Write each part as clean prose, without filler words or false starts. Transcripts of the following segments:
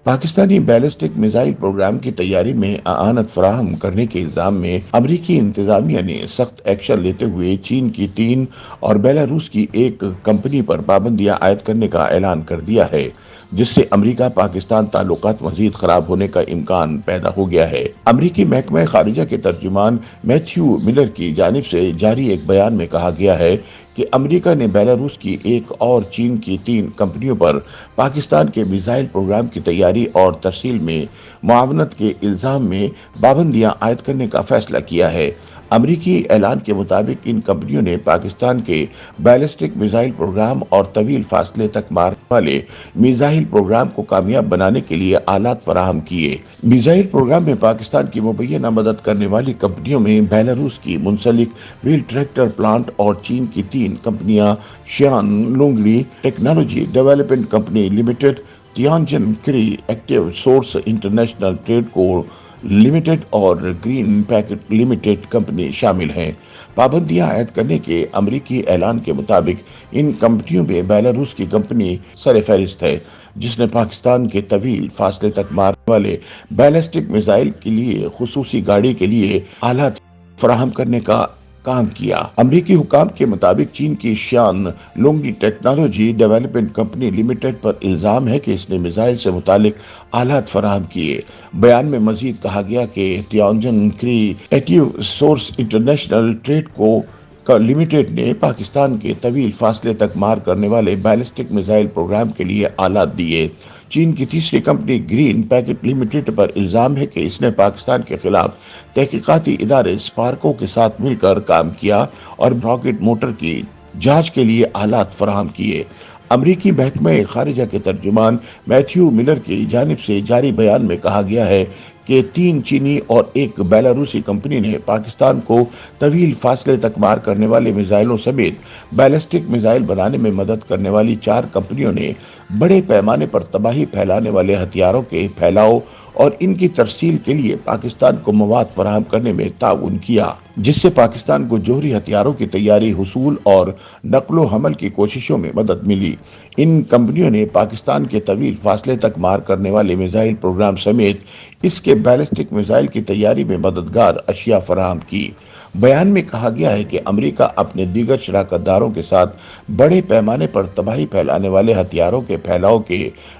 Pakistani ballistic missile programme کی تیاری میں اعانت فراہم کرنے کے الزام میں امریکی انتظامیہ نے سخت ایکشن لیتے ہوئے چین کی 3 اور بیلاروس کی 1 کمپنی پر پابندیاں عائد کرنے کا اعلان کر دیا ہے، جس سے امریکہ پاکستان تعلقات مزید خراب ہونے کا امکان پیدا ہو گیا ہے۔ امریکی محکمہ خارجہ کے ترجمان میتھیو ملر کی جانب سے جاری ایک بیان میں کہا گیا ہے کہ امریکہ نے بیلاروس کی 1 اور چین کی 3 کمپنیوں پر پاکستان کے میزائل پروگرام کی تیاری اور ترسیل میں معاونت کے الزام میں پابندیاں عائد کرنے کا فیصلہ کیا ہے۔ امریکی اعلان کے مطابق ان کمپنیوں نے پاکستان کے بیلسٹک میزائل پروگرام اور طویل فاصلے تک مارنے والے میزائل پروگرام کو کامیاب بنانے کے لیے آلات فراہم کیے۔ میزائل پروگرام میں پاکستان کی مبینہ مدد کرنے والی کمپنیوں میں بیلاروس کی منسلک ویل ٹریکٹر پلانٹ اور چین کی 3 کمپنیاں Xi'an Longli Technology Development Company Limited, Tianjin Creative Source International Trade Co Limited اور گرین پیکٹ لمیٹڈ کمپنی شامل ہیں۔ پابندیاں عائد کرنے کے امریکی اعلان کے مطابق ان کمپنیوں میں بیلاروس کی کمپنی سر فہرست ہے، جس نے پاکستان کے طویل فاصلے تک مارنے والے بیلسٹک میزائل کے لیے خصوصی گاڑی کے لیے آلات فراہم کرنے کا کام کیا۔ امریکی حکام کے مطابق چین کی شیان Longli Technology Development Company limited پر الزام ہے کہ اس نے میزائل سے متعلق آلات فراہم کیے۔ بیان میں مزید کہا گیا کہ تیانجن Creative Source International Trade Co limited نے پاکستان کے طویل فاصلے تک مار کرنے والے بیلسٹک میزائل پروگرام کے لیے آلات دیے۔ چین کی تیسری کمپنی گرین پیکٹ لمیٹڈ پر الزام ہے کہ اس نے پاکستان کے خلاف تحقیقاتی ادارے اسپارکو کے ساتھ مل کر کام کیا اور راکٹ موٹر کی جانچ کے لیے آلات فراہم کیے۔ امریکی محکمہ خارجہ کے ترجمان میتھیو ملر کی جانب سے جاری بیان میں کہا گیا ہے کہ 3 چینی اور 1 بیلاروسی کمپنی نے پاکستان کو طویل فاصلے تک مار کرنے والے میزائلوں سمیت بیلسٹک میزائل بنانے میں مدد کرنے والی 4 کمپنیوں نے بڑے پیمانے پر تباہی پھیلانے والے ہتھیاروں کے پھیلاؤ اور ان کی ترسیل کے لیے پاکستان کو مواد فراہم کرنے میں تعاون کیا، جس سے پاکستان کو جوہری ہتھیاروں کی تیاری، حصول اور نقل و حمل کی کوششوں میں مدد ملی۔ ان کمپنیوں نے پاکستان کے طویل فاصلے تک مار کرنے والے میزائل پروگرام سمیت اس کے بیلسٹک میزائل کی تیاری میں مددگار اشیاء فراہم کی۔ بیان میں کہا گیا ہے کہ امریکہ اپنے دیگر شراکت داروں کے ساتھ بڑے پیمانے پر تباہی پھیلانے والے ہتھیاروں کے پھیلاؤ کے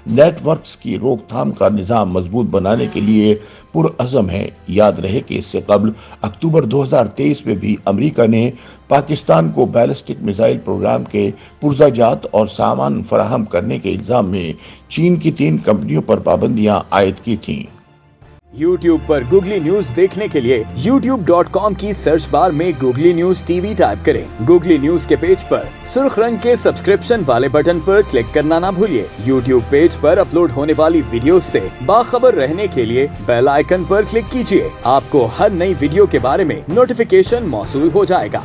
نیٹ ورکس کی روک تھام کا نظام مضبوط بنانے کے لیے پرعزم ہے۔ یاد رہے کہ اس سے قبل اکتوبر 2023 میں بھی امریکہ نے پاکستان کو بیلسٹک میزائل پروگرام کے پرزہ جات اور سامان فراہم کرنے کے الزام میں چین کی 3 کمپنیوں پر پابندیاں عائد کی تھیں۔ یوٹیوب پر گوگلی نیوز دیکھنے کے لیے youtube.com کی سرچ بار میں googly news T V type کریں۔ گوگلی نیوز کے پیج پر سرخ رنگ کے سبسکرپشن والے بٹن پر کلک کرنا نہ بھولیے۔ یوٹیوب پیج پر اپلوڈ ہونے والی ویڈیوز سے باخبر رہنے کے لیے بیل آئیکن پر کلک کیجیے۔ آپ کو ہر نئی ویڈیو کے بارے میں نوٹیفیکیشن موصول ہو جائے گا۔